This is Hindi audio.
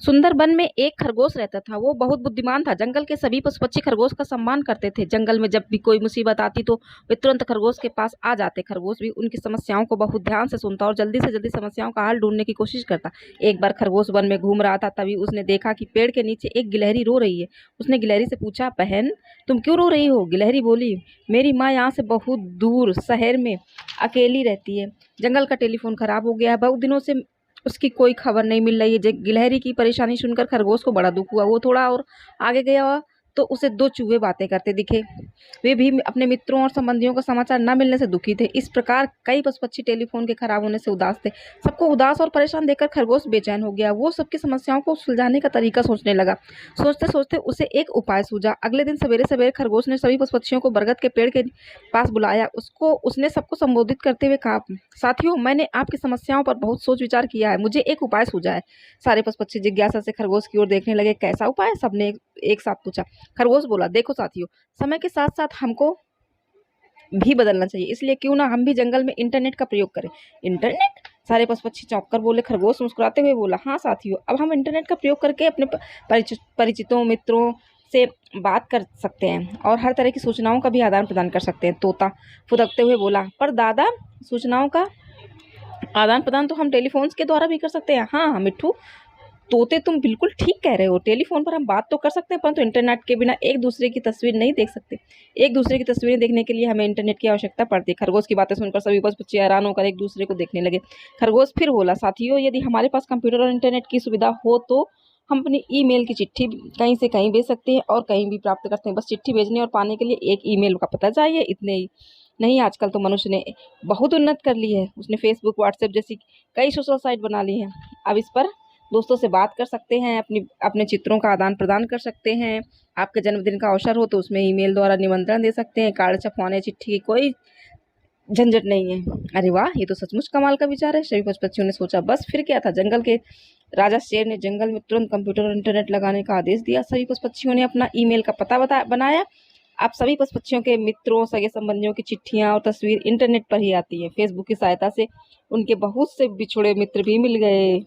सुंदरबन में एक खरगोश रहता था। वो बहुत बुद्धिमान था। जंगल के सभी पशु पक्षी खरगोश का सम्मान करते थे। जंगल में जब भी कोई मुसीबत आती तो वे तुरंत खरगोश के पास आ जाते। खरगोश भी उनकी समस्याओं को बहुत ध्यान से सुनता और जल्दी से जल्दी समस्याओं का हल ढूंढने की कोशिश करता। एक बार खरगोश वन में घूम रहा था, तभी उसने देखा कि पेड़ के नीचे एक गिलहरी रो रही है। उसने गिलहरी से पूछा, बहन तुम क्यों रो रही हो? गिलहरी बोली, मेरी माँ यहाँ से बहुत दूर शहर में अकेली रहती है। जंगल का टेलीफोन खराब हो गया है। बहुत दिनों से उसकी कोई खबर नहीं मिल रही है। गिलहरी की परेशानी सुनकर खरगोश को बड़ा दुख हुआ। वो थोड़ा और आगे गया तो उसे दो चूहे बातें करते दिखे। वे भी अपने मित्रों और संबंधियों का समाचार न मिलने से दुखी थे। इस प्रकार कई पशु पक्षी टेलीफोन के खराब होने से उदास थे। सबको उदास और परेशान देखकर खरगोश बेचैन हो गया। वो सबकी समस्याओं को सुलझाने का तरीका सोचने लगा। सोचते सोचते उसे एक उपाय सूझा। अगले दिन सवेरे सवेरे खरगोश ने सभी पशु पक्षियों को बरगद के पेड़ के पास बुलाया। उसने सबको संबोधित करते हुए कहा, साथियों, मैंने आपकी समस्याओं पर बहुत सोच विचार किया है। मुझे एक उपाय सूझा है। सारे पशु पक्षी जिज्ञासा से खरगोश की ओर देखने लगे। कैसा उपाय? सबने एक साथ पूछा। खरगोश बोला, देखो साथियों, समय के साथ साथ हमको भी बदलना चाहिए, इसलिए क्यों ना हम भी जंगल में इंटरनेट का प्रयोग करें। इंटरनेट? सारे पशु पक्षी चौंक कर बोले। खरगोश मुस्कुराते हुए बोला, हाँ साथियों, अब हम इंटरनेट का प्रयोग करके अपने परिचितों मित्रों से बात कर सकते हैं और हर तरह की सूचनाओं का भी आदान प्रदान कर सकते हैं। तोता फुदकते हुए बोला, पर दादा, सूचनाओं का आदान प्रदान तो हम टेलीफोन्स के द्वारा भी कर सकते हैं। हाँ हाँ मिट्ठू, तोते तुम बिल्कुल ठीक कह रहे हो। टेलीफोन पर हम बात तो कर सकते हैं, परंतु इंटरनेट के बिना एक दूसरे की तस्वीर नहीं देख सकते। एक दूसरे की तस्वीरें देखने के लिए हमें इंटरनेट की आवश्यकता पड़ती है। खरगोश की बातें सुनकर सभी पशु पक्षी हैरान होकर एक दूसरे को देखने लगे। खरगोश फिर बोला, साथियों, यदि हमारे पास कंप्यूटर और इंटरनेट की सुविधा हो तो हम अपनी ईमेल की चिट्ठी कहीं से कहीं भेज सकते हैं और कहीं भी प्राप्त करते हैं। बस चिट्ठी भेजने और पाने के लिए एक ईमेल का पता चाहिए, इतने ही नहीं। आजकल तो मनुष्य ने बहुत उन्नत कर ली है। उसने फेसबुक, व्हाट्सएप जैसी कई सोशल साइट बना ली हैं। अब इस पर दोस्तों से बात कर सकते हैं, अपने चित्रों का आदान प्रदान कर सकते हैं। आपके जन्मदिन का अवसर हो तो उसमें ईमेल द्वारा निमंत्रण दे सकते हैं। कार्ड छपवाने, चिट्ठी की कोई झंझट नहीं है। अरे वाह, ये तो सचमुच कमाल का विचार है। सभी पशु पक्षियों ने सोचा, बस फिर क्या था। जंगल के राजा शेर ने जंगल में तुरंत कंप्यूटर और इंटरनेट लगाने का आदेश दिया। सभी पशु पक्षियों ने अपना ईमेल का पता बनाया। अब सभी पशु पक्षियों के मित्रों, सगे संबंधियों की चिट्ठियां और तस्वीर इंटरनेट पर ही आती है। फेसबुक की सहायता से उनके बहुत से बिछुड़े मित्र भी मिल गए।